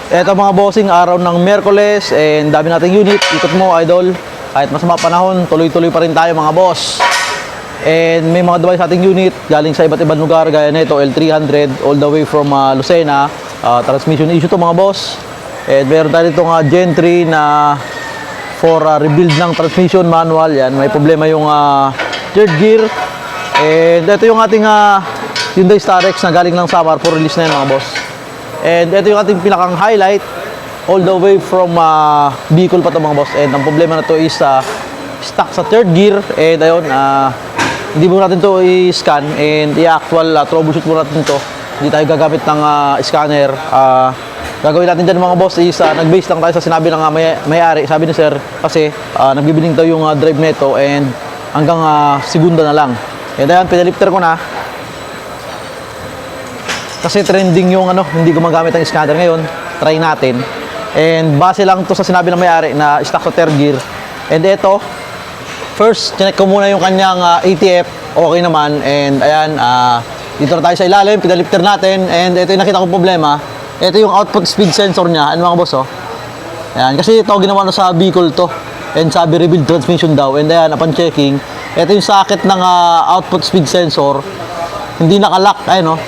Eto mga bossing, araw ng Miyerkules and dami nating unit. Ikot mo idol, kahit masama panahon, tuloy-tuloy pa rin tayo mga boss. And may mga device sa ating unit galing sa iba't ibang lugar gaya nito L300 all the way from Lucena. Transmission issue to mga boss. And meron tayo ditong Gen 3 na for rebuild ng transmission manual. Yan, may problema yung third gear. And ito yung ating Hyundai Starex na galing ng Samar for release na yan mga boss. And ito yung ating pinakang highlight all the way from Bicol pa to mga boss. And ang problema na to is stuck sa third gear. And ayun, hindi mo natin to i-scan and i-actual troubleshoot mo natin to. Hindi tayo gagamit ng scanner. Gagawin natin dyan mga boss is nag-base lang tayo sa sinabi ng may-ari. Sabi ni sir kasi nagbibiling daw yung drive nito and hanggang segunda na lang. And ayan, pinalifter ko na. Kasi trending yung hindi gumagamit ng scanner ngayon. Try natin. And base lang to sa sinabi ng may-ari na stuck sa third gear. And ito, first, check ko muna yung kanyang ATF. Okay naman. And ayan, dito na tayo sa ilalim. Pinalifter natin. And ito yung nakita kong problema. Ito yung output speed sensor niya. Ano mga boss, oh? Ayan, kasi ito ginawa na sa Bicol to. And sabi rebuild transmission daw. And ayan, upon checking, ito yung socket ng output speed sensor. Hindi nakalock. Ayan, oh.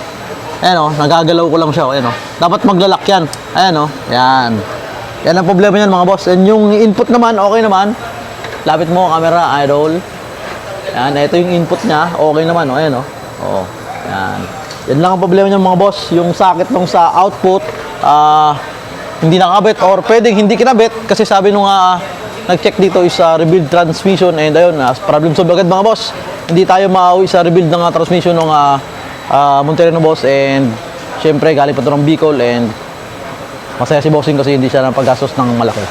Ayan, oh. Nagagalaw ko lang siya, oh. Ayan, oh. Dapat maglalak yan. Ayan, oh. Ayan. Yan ang problema niyan mga boss. And yung input naman, okay naman. Lapit mo ang camera, idol. Ayan, ito yung input niya. Okay naman, oh. Ayan, oh. Oh. Ayan. Yan lang ang problema niya mga boss, yung socket nung sa output hindi nakabit or pwedeng hindi kinabit kasi sabi nung nag-check dito is rebuild transmission and ayun, problem solved agad mga boss. Hindi tayo maawi sa rebuild ng transmission ng Monterrey boss and syempre galing pa ito ng Bicol and masaya si bossing kasi hindi siya napaggastos ng malaki.